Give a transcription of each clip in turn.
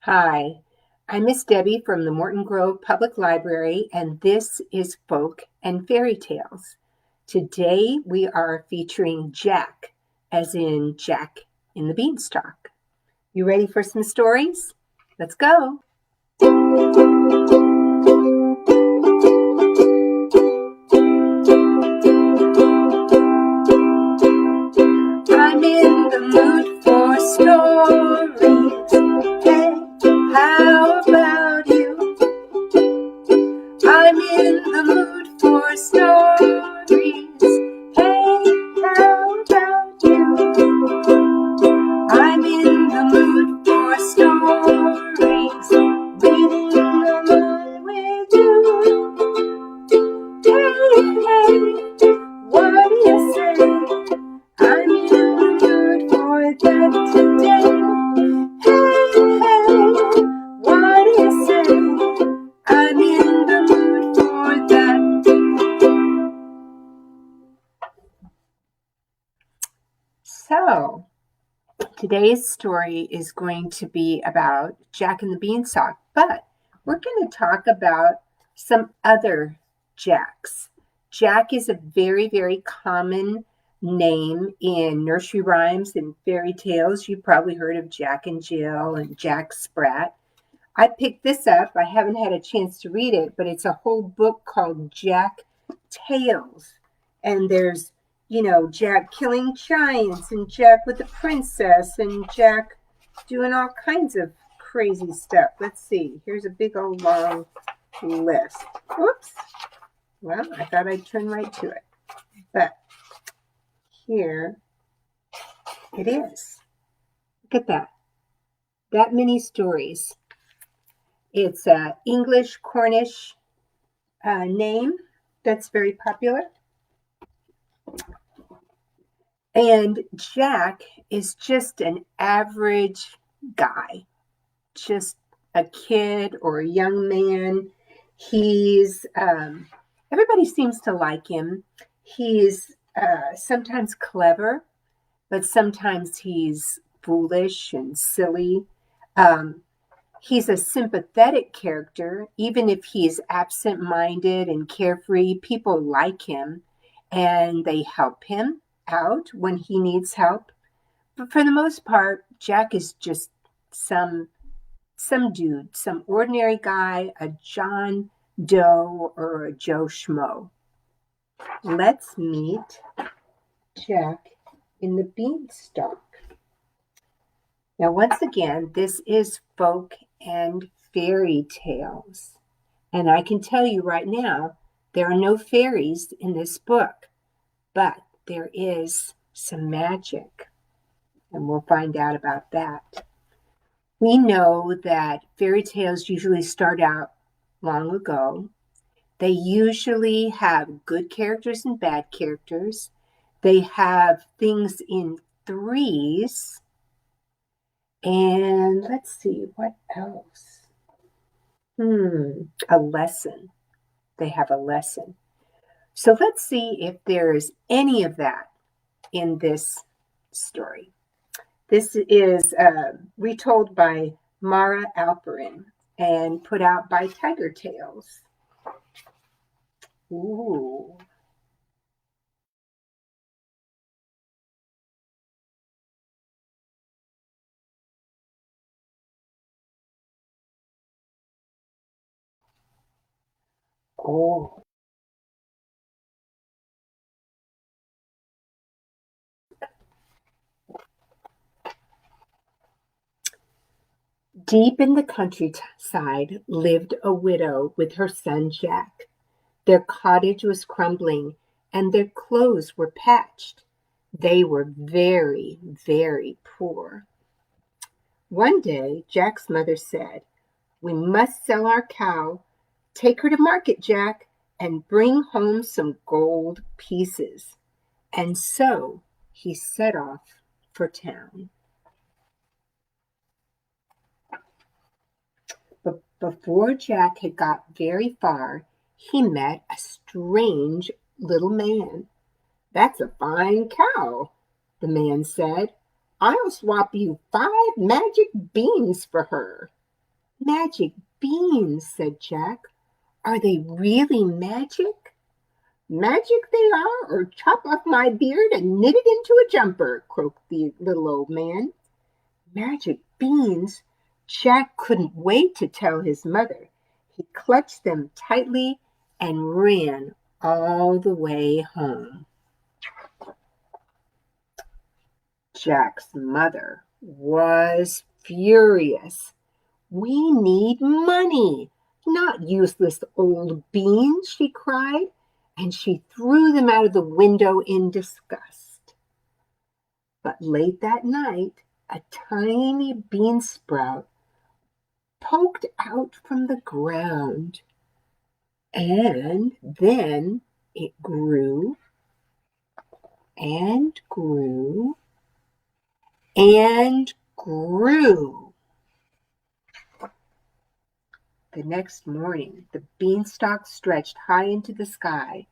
Hi, I'm Miss Debbie from the Morton Grove Public Library, and this is Folk and Fairy Tales. Today we are featuring Jack, as in Jack in the Beanstalk. You ready for some stories? Let's go. I'm in the mood for stories. Hey, how about you? I'm in the mood for stories. Hey, how about you? I'm in the mood for stories. Reading along with you. Hey, what do you say? I'm in the mood for that today. Hey, what do you say? I'm in the mood for that. So, today's story is going to be about Jack and the Beanstalk, but we're going to talk about some other Jacks. Jack is a very, very common name in nursery rhymes and fairy tales. You've probably heard of Jack and Jill and Jack Sprat. I picked this up. I haven't had a chance to read it, but it's a whole book called Jack Tales. And there's, Jack killing giants and Jack with the princess and Jack doing all kinds of crazy stuff. Let's see. Here's a big old long list. Whoops. Well, I thought I'd turn right to it. But here it is. Look at that. That many stories. It's an English Cornish name that's very popular. And Jack is just an average guy, just a kid or a young man. He's, everybody seems to like him. He's sometimes clever, but sometimes he's foolish and silly. He's a sympathetic character. Even if he's absent-minded and carefree, people like him and they help him out when he needs help. But for the most part, Jack is just some dude, some ordinary guy, a John Doe or a Joe Schmo. Let's meet Jack in the Beanstalk. Now, once again, this is folk and fairy tales. And I can tell you right now, there are no fairies in this book, but there is some magic. And we'll find out about that. We know that fairy tales usually start out long ago. They usually have good characters and bad characters. They have things in threes. And let's see, what else? A lesson. They have a lesson. So let's see if there's any of that in this story. This is retold by Mara Alperin and put out by Tiger Tales. Ooh. Oh. Deep in the countryside lived a widow with her son Jack. Their cottage was crumbling and their clothes were patched. They were very, very poor. One day, Jack's mother said, "We must sell our cow. Take her to market, Jack, and bring home some gold pieces." And so he set off for town. But before Jack had got very far, he met a strange little man. "That's a fine cow," the man said. "I'll swap you 5 magic beans for her." Magic beans, said Jack. Are they really magic? Magic they are, or chop off my beard and knit it into a jumper, croaked the little old man. Magic beans? Jack couldn't wait to tell his mother. He clutched them tightly and ran all the way home. Jack's mother was furious. We need money, not useless old beans, she cried, and she threw them out of the window in disgust. But late that night, a tiny bean sprout poked out from the ground, and then it grew and grew and grew. The next morning, the beanstalk stretched high into the sky.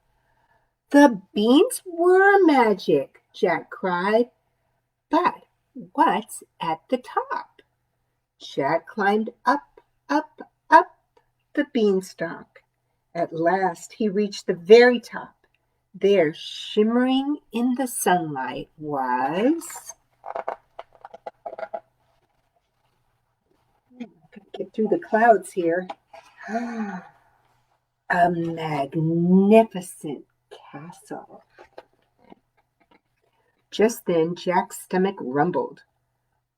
The beans were magic, Jack cried. But what's at the top? Jack climbed up, up, up the beanstalk. At last he reached the very top. There, shimmering in the sunlight, was... Get through the clouds here. A magnificent castle. Just then Jack's stomach rumbled.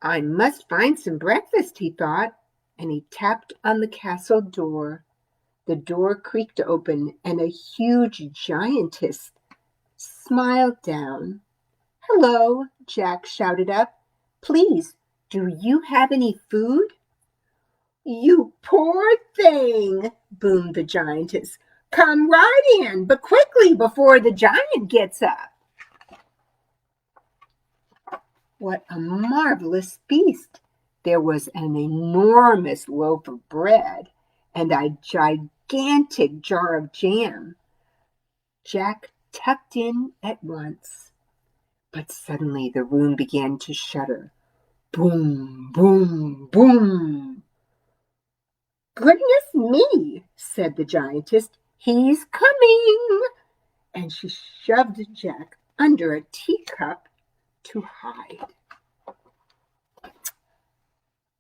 I must find some breakfast, he thought, and he tapped on the castle door. The door creaked open, and a huge giantess smiled down. Hello, Jack shouted up. Please, do you have any food? You poor thing, boomed the giantess. Come right in, but quickly before the giant gets up. What a marvelous feast! There was an enormous loaf of bread and a gigantic jar of jam. Jack tucked in at once, but suddenly the room began to shudder. Boom, boom, boom. Goodness me, said the giantess. He's coming. And she shoved Jack under a teacup to hide.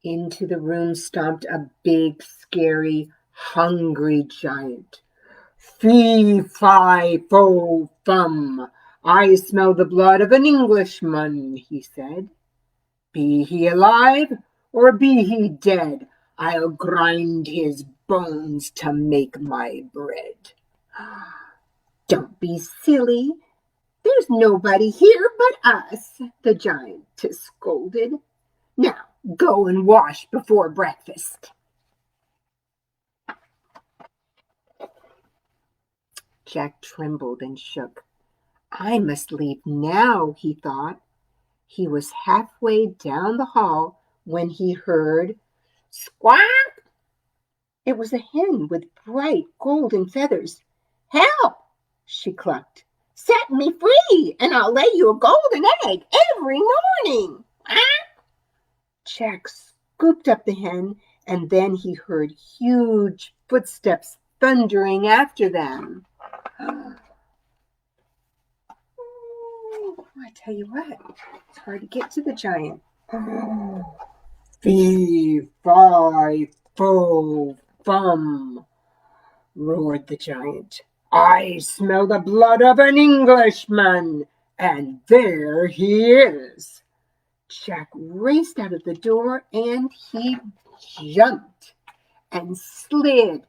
Into the room stomped a big, scary, hungry giant. Fee, fi, fo, fum. I smell the blood of an Englishman, he said. Be he alive or be he dead, I'll grind his bones to make my bread. Don't be silly. There's nobody here but us, the giantess scolded. Now, go and wash before breakfast. Jack trembled and shook. I must leave now, he thought. He was halfway down the hall when he heard squawk. It was a hen with bright golden feathers. Help, she clucked. Set me free, and I'll lay you a golden egg every morning. Jack scooped up the hen, and then he heard huge footsteps thundering after them. I tell you what, it's hard to get to the giant. Fee, fi, fo, fum, roared the giant. I smell the blood of an Englishman, and there he is. Jack raced out of the door, and he jumped and slid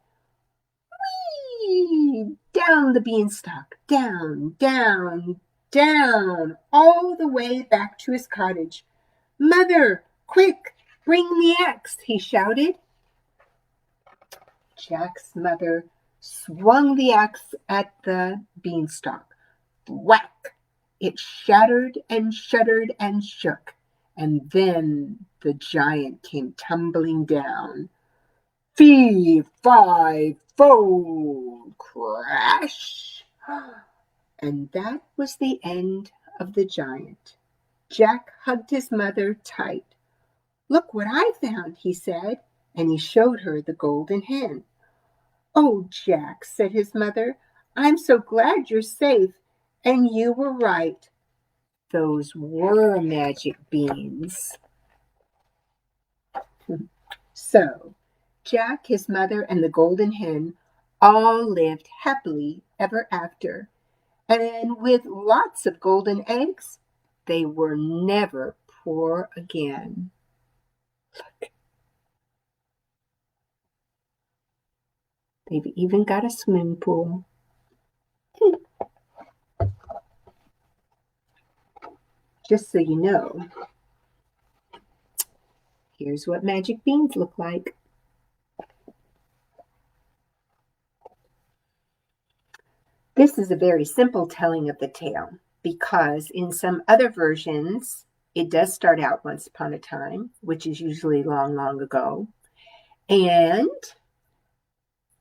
whee, down the beanstalk, down, down, down, all the way back to his cottage. Mother, quick, bring the axe, he shouted. Jack's mother swung the axe at the beanstalk. Whack! It shattered and shuddered and shook, and then the giant came tumbling down. Fee, fi, fo, crash! And that was the end of the giant. Jack hugged his mother tight. Look what I found, he said, and he showed her the golden hen. "Oh, Jack," said his mother, "I'm so glad you're safe, and you were right. Those were magic beans." So, Jack, his mother, and the golden hen all lived happily ever after. And with lots of golden eggs, they were never poor again. Look, they've even got a swimming pool. Just so you know, here's what magic beans look like. This is a very simple telling of the tale because in some other versions, it does start out once upon a time, which is usually long, long ago. And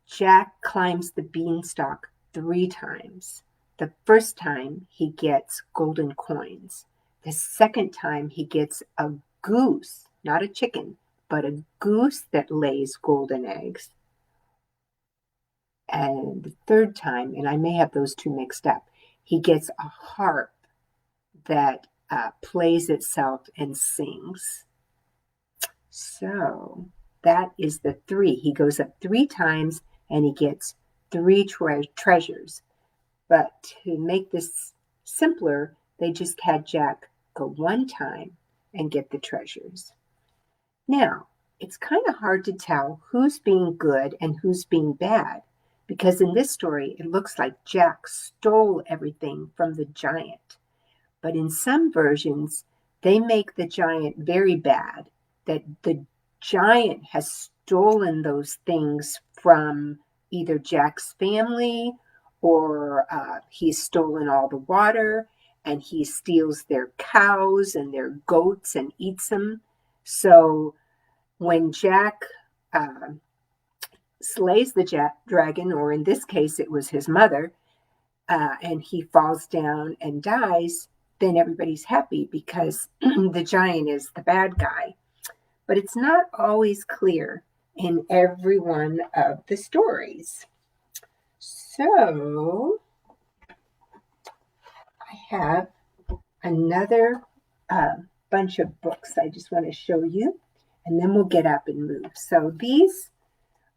Jack climbs the beanstalk 3 times. The first time he gets golden coins. The second time he gets a goose, not a chicken, but a goose that lays golden eggs. And the third time, and I may have those two mixed up, he gets a harp that plays itself and sings. So that is the 3. He goes up 3 times and he gets 3 treasures. But to make this simpler, they just had Jack go 1 time and get the treasures. Now, it's kind of hard to tell who's being good and who's being bad, because in this story, it looks like Jack stole everything from the giant. But in some versions, they make the giant very bad, that the giant has stolen those things from either Jack's family or he's stolen all the water and he steals their cows and their goats and eats them. So when Jack slays the dragon, or in this case it was his mother, and he falls down and dies, then everybody's happy because the giant is the bad guy. But it's not always clear in every one of the stories. So I have another bunch of books I just want to show you, and then we'll get up and move. So these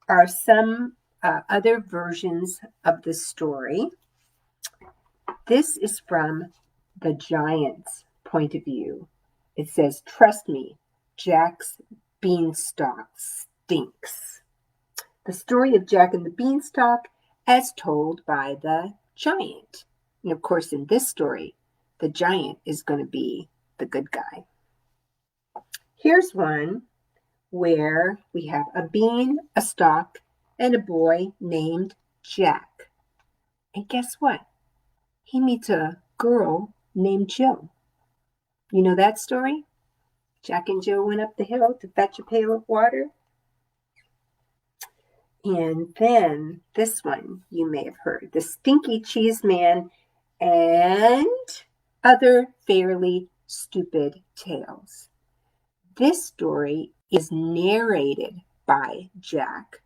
are some other versions of the story. This is from the giant's point of view. It says, "Trust me, Jack's beanstalk stinks." The story of Jack and the Beanstalk as told by the giant. And of course, in this story, the giant is going to be the good guy. Here's one where we have a bean, a stalk, and a boy named Jack. And guess what? He meets a girl named Jill. You know that story? Jack and Jill went up the hill to fetch a pail of water. And then this one you may have heard, the Stinky Cheese Man and Other Fairly Stupid Tales. This story is narrated by Jack,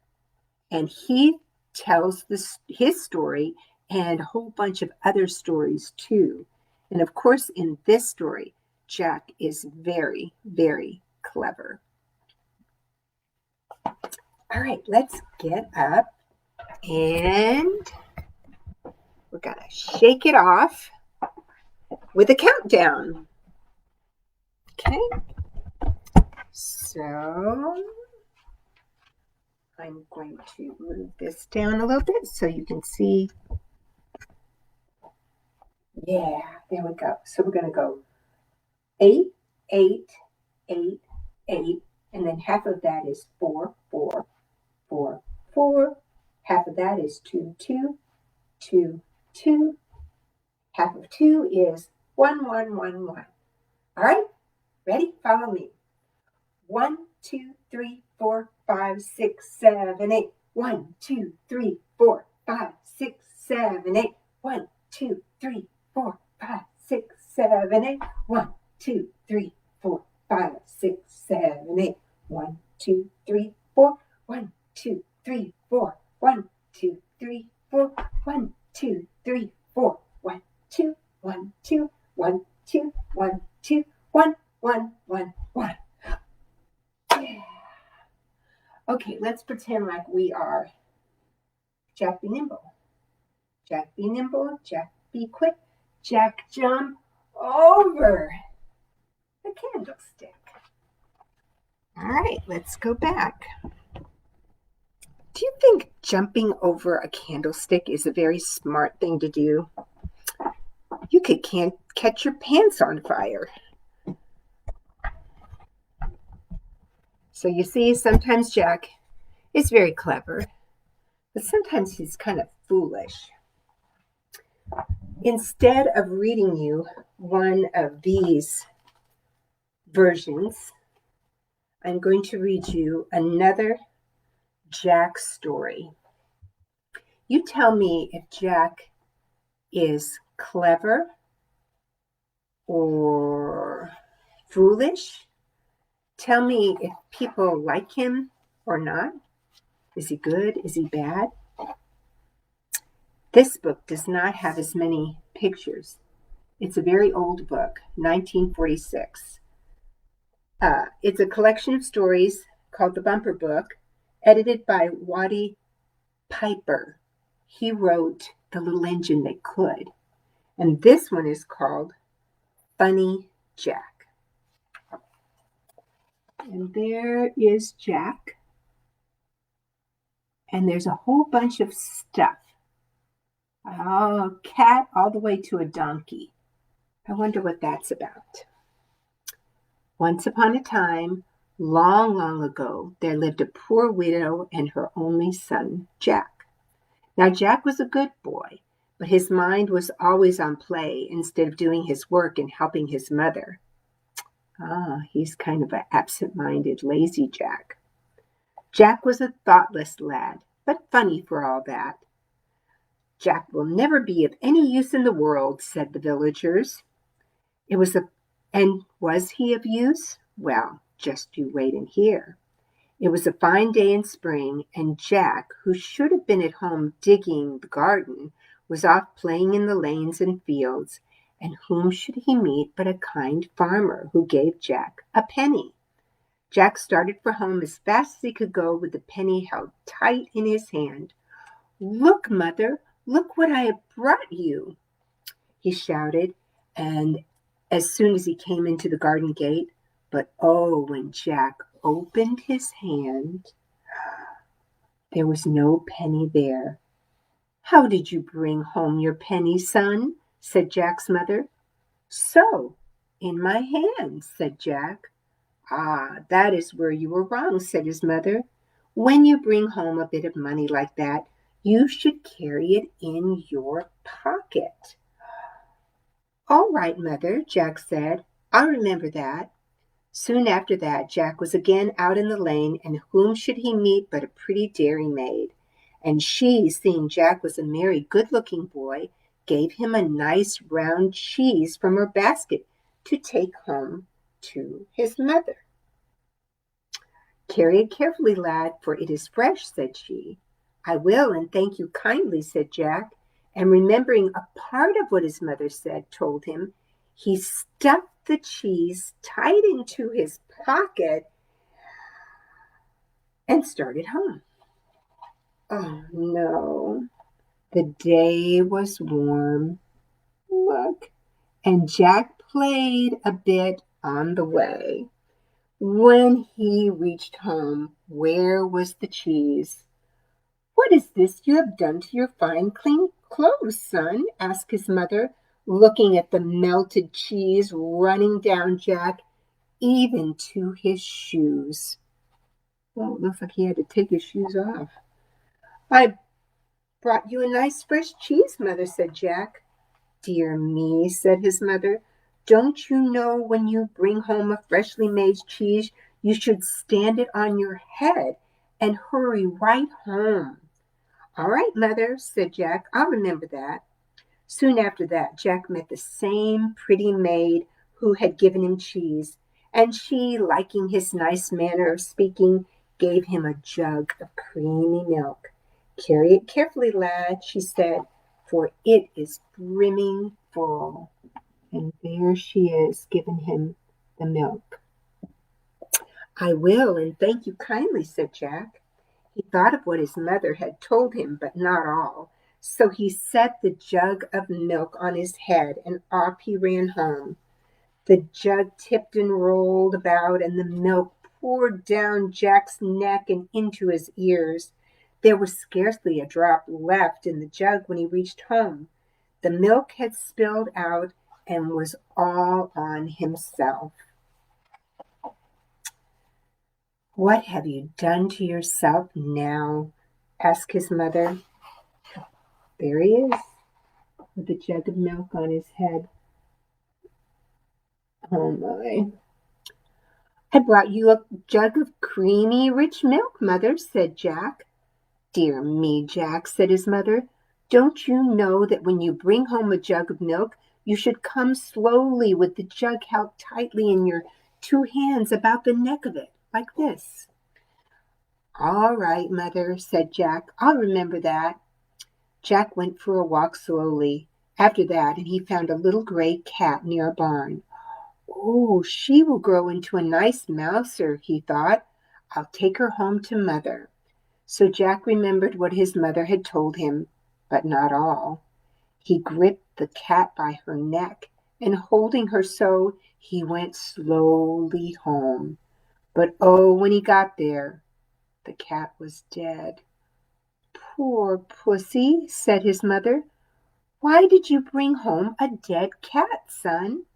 and he tells his story and a whole bunch of other stories too. And of course, in this story, Jack is very, very clever. All right, let's get up and we're going to shake it off with a countdown. Okay, so I'm going to move this down a little bit so you can see. Yeah, there we go. So we're going to go 8, 8, 8, 8, and then half of that is 4, 4, 4, 4. Half of that is 2, 2, 2, 2. Half of 2 is 1, 1, 1, 1. All right, ready? Follow me. 1, 2, 3, 4, 5, 6, 7, 8. 1, 2, 3, 4, 5, 6, 7, 8. 1, 2, 3, 4, 5, 6, 7, 8. 1, 2, 3, 4, 5, 6, 7, 8. 1, 2, 3, 4. 1, 2, 3, 4. 1, 2, 3, 4. 1, 2, 3, 4. 1, 2, 1, 2, 1, 2, 1, 2, 1, 1, 1, 1. Yeah. Okay, let's pretend like we are Jack be nimble. Jack be nimble, Jack be quick. Jack jump over the candlestick. All right, let's go back. Do you think jumping over a candlestick is a very smart thing to do? You could catch your pants on fire. So you see, sometimes Jack is very clever, but sometimes he's kind of foolish. Instead of reading you one of these versions, I'm going to read you another Jack story. You tell me if Jack is clever or foolish. Tell me if people like him or not. Is he good? Is he bad? This book does not have as many pictures. It's a very old book, 1946. It's a collection of stories called The Bumper Book, edited by Waddy Piper. He wrote The Little Engine That Could. And this one is called Funny Jack. And there is Jack. And there's a whole bunch of stuff. A cat all the way to a donkey. I wonder what that's about. Once upon a time, long, long ago, there lived a poor widow and her only son, Jack. Now, Jack was a good boy, but his mind was always on play instead of doing his work and helping his mother. He's kind of an absent-minded, lazy Jack. Jack was a thoughtless lad, but funny for all that. Jack will never be of any use in the world, said the villagers. And was he of use? Well, just you wait and hear. It was a fine day in spring, and Jack, who should have been at home digging the garden, was off playing in the lanes and fields, and whom should he meet but a kind farmer who gave Jack a penny. Jack started for home as fast as he could go with the penny held tight in his hand. "Look, mother, look what I have brought you," he shouted, and as soon as he came into the garden gate, but when Jack opened his hand, there was no penny there. "How did you bring home your penny, son?" said Jack's mother. "So, in my hand," said Jack. "Ah, that is where you were wrong," said his mother. "When you bring home a bit of money like that, you should carry it in your pocket." "All right, mother," Jack said. "I'll remember that." Soon after that, Jack was again out in the lane, and whom should he meet but a pretty dairymaid. And she, seeing Jack was a merry, good-looking boy, gave him a nice round cheese from her basket to take home to his mother. "Carry it carefully, lad, for it is fresh," said she. "I will, and thank you kindly," said Jack, and remembering a part of what his mother said told him, he stuffed the cheese tight into his pocket and started home. Oh no, the day was warm. Look, and Jack played a bit on the way. When he reached home, where was the cheese? "What is this you have done to your fine, clean clothes, son?" asked his mother, looking at the melted cheese running down Jack, even to his shoes. Well, it looks like he had to take his shoes off. "I brought you a nice fresh cheese, mother," said Jack. "Dear me," said his mother, "don't you know when you bring home a freshly made cheese, you should stand it on your head and hurry right home?" "All right, mother," said Jack, "I'll remember that." Soon after that, Jack met the same pretty maid who had given him cheese, and she, liking his nice manner of speaking, gave him a jug of creamy milk. "Carry it carefully, lad," she said, "for it is brimming full." And there she is, giving him the milk. "I will, and thank you kindly," said Jack. He thought of what his mother had told him, but not all. So he set the jug of milk on his head, and off he ran home. The jug tipped and rolled about, and the milk poured down Jack's neck and into his ears. There was scarcely a drop left in the jug when he reached home. The milk had spilled out and was all on himself. "What have you done to yourself now?" asked his mother. There he is, with a jug of milk on his head. "Oh my. I brought you a jug of creamy, rich milk, Mother," said Jack. "Dear me, Jack," said his mother, "don't you know that when you bring home a jug of milk, you should come slowly with the jug held tightly in your 2 hands about the neck of it, like this?" "All right, Mother," said Jack. "I'll remember that." Jack went for a walk slowly after that, and he found a little gray cat near a barn. "Oh, she will grow into a nice mouser," he thought. "I'll take her home to Mother." So Jack remembered what his mother had told him, but not all. He gripped the cat by her neck, and holding her so, he went slowly home. But oh, when he got there, the cat was dead. "Poor pussy," said his mother. "Why did you bring home a dead cat, son?"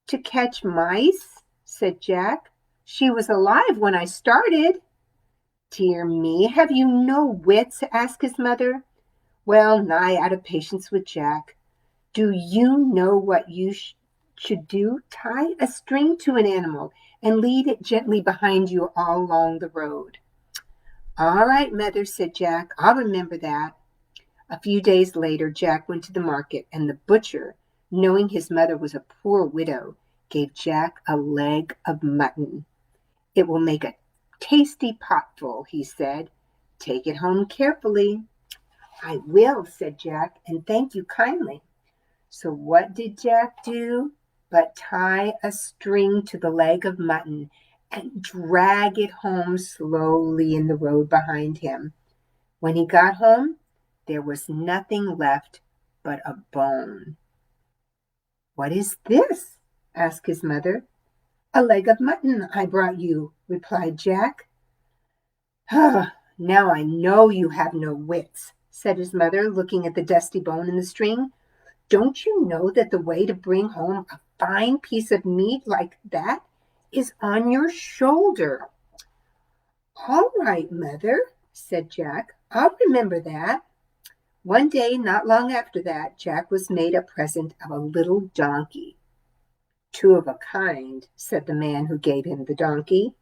"To catch mice," said Jack. "She was alive when I started." "Dear me, have you no wits?" asked his mother, well nigh out of patience with Jack. "Do you know what you should do? Tie a string to an animal and lead it gently behind you all along the road." "All right, Mother," said Jack. "I'll remember that." A few days later, Jack went to the market, and the butcher, knowing his mother was a poor widow, gave Jack a leg of mutton. "It will make a tasty potful," he said. "Take it home carefully." "I will," said Jack, "and thank you kindly." So what did Jack do but tie a string to the leg of mutton and drag it home slowly in the road behind him. When he got home, there was nothing left but a bone. "What is this?" asked his mother. "A leg of mutton I brought you," replied Jack. "Now I know you have no wits," said his mother, looking at the dusty bone in the string. "Don't you know that the way to bring home a fine piece of meat like that is on your shoulder?" "All right, Mother," said Jack. "I'll remember that." One day, not long after that, Jack was made a present of a little donkey. "Two of a kind," said the man who gave him the donkey.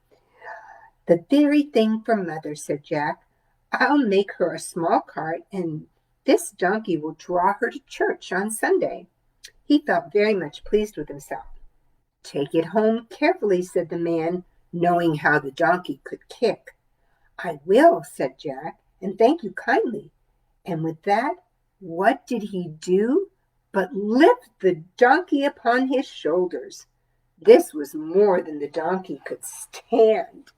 "The very thing for Mother," said Jack. "I'll make her a small cart, and this donkey will draw her to church on Sunday." He felt very much pleased with himself. "Take it home carefully," said the man, knowing how the donkey could kick. "I will," said Jack, "and thank you kindly." And with that, what did he do but lift the donkey upon his shoulders? This was more than the donkey could stand.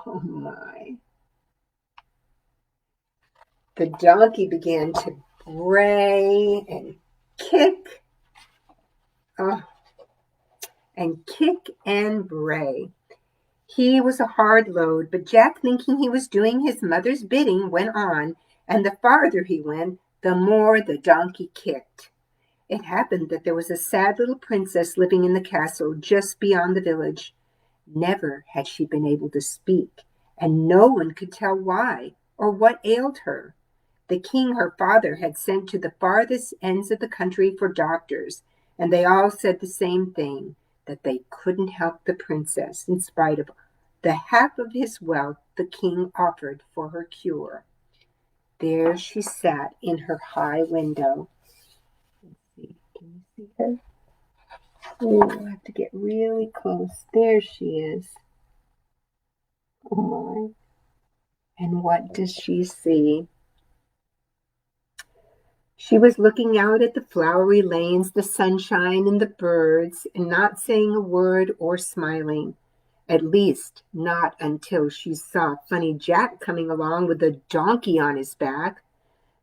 Oh my. The donkey began to bray and kick, oh, and kick and bray. He was a hard load, but Jack, thinking he was doing his mother's bidding, went on, and the farther he went, the more the donkey kicked. It happened that there was a sad little princess living in the castle just beyond the village. Never had she been able to speak, and no one could tell why or what ailed her. The king, her father, had sent to the farthest ends of the country for doctors, and they all said the same thing, that they couldn't help the princess in spite of the half of his wealth the king offered for her cure. There she sat in her high window. Let's see, can you see her? Oh, I have to get really close. There she is. Oh my. And what does she see? She was looking out at the flowery lanes, the sunshine, and the birds, and not saying a word or smiling. At least, not until she saw funny Jack coming along with a donkey on his back.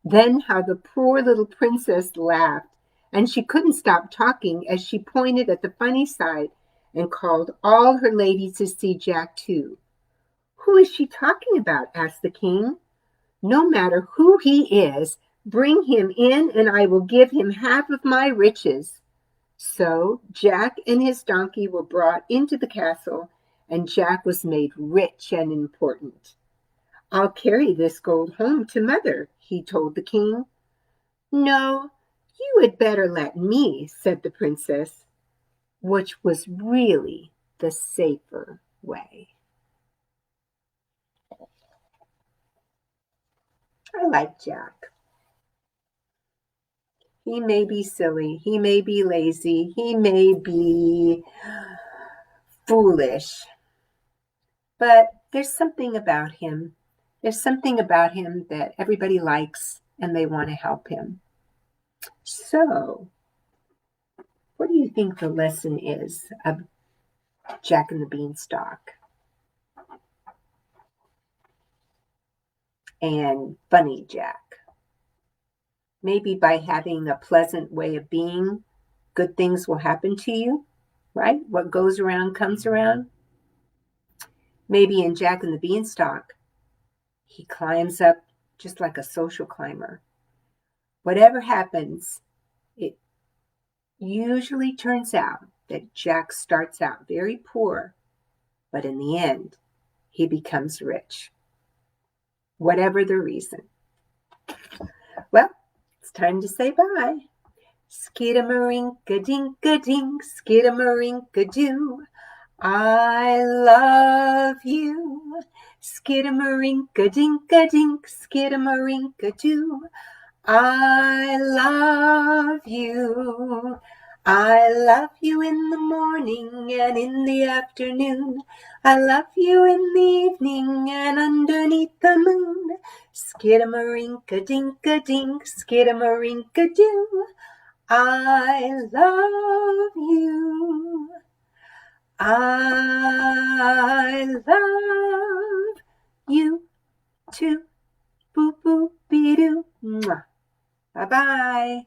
Then how the poor little princess laughed, and she couldn't stop talking as she pointed at the funny sight and called all her ladies to see Jack too. "Who is she talking about?" asked the king. "No matter who he is, bring him in and I will give him half of my riches." So Jack and his donkey were brought into the castle, and Jack was made rich and important. "I'll carry this gold home to mother," he told the king. "No, you had better let me," said the princess, which was really the safer way. I like Jack. He may be silly, he may be lazy, he may be foolish, but there's something about him. There's something about him that everybody likes and they want to help him. So, what do you think the lesson is of Jack and the Beanstalk and Bunny Jack? Maybe by having a pleasant way of being, good things will happen to you, right? What goes around comes around. Maybe in Jack and the Beanstalk, he climbs up just like a social climber. Whatever happens, it usually turns out that Jack starts out very poor, but in the end, he becomes rich. Whatever the reason. Well, it's time to say bye. Skidamarinka-dinka-dink, skidamarinka-doo. I love you. Skidamarinka-dinka-dink, skidamarinka-doo. I love you. I love you in the morning and in the afternoon. I love you in the evening and underneath the moon. Skidamarinka-dinka-dink, skidamarinka-doo. I love you. I love you too. Boop boop be doo. Bye bye.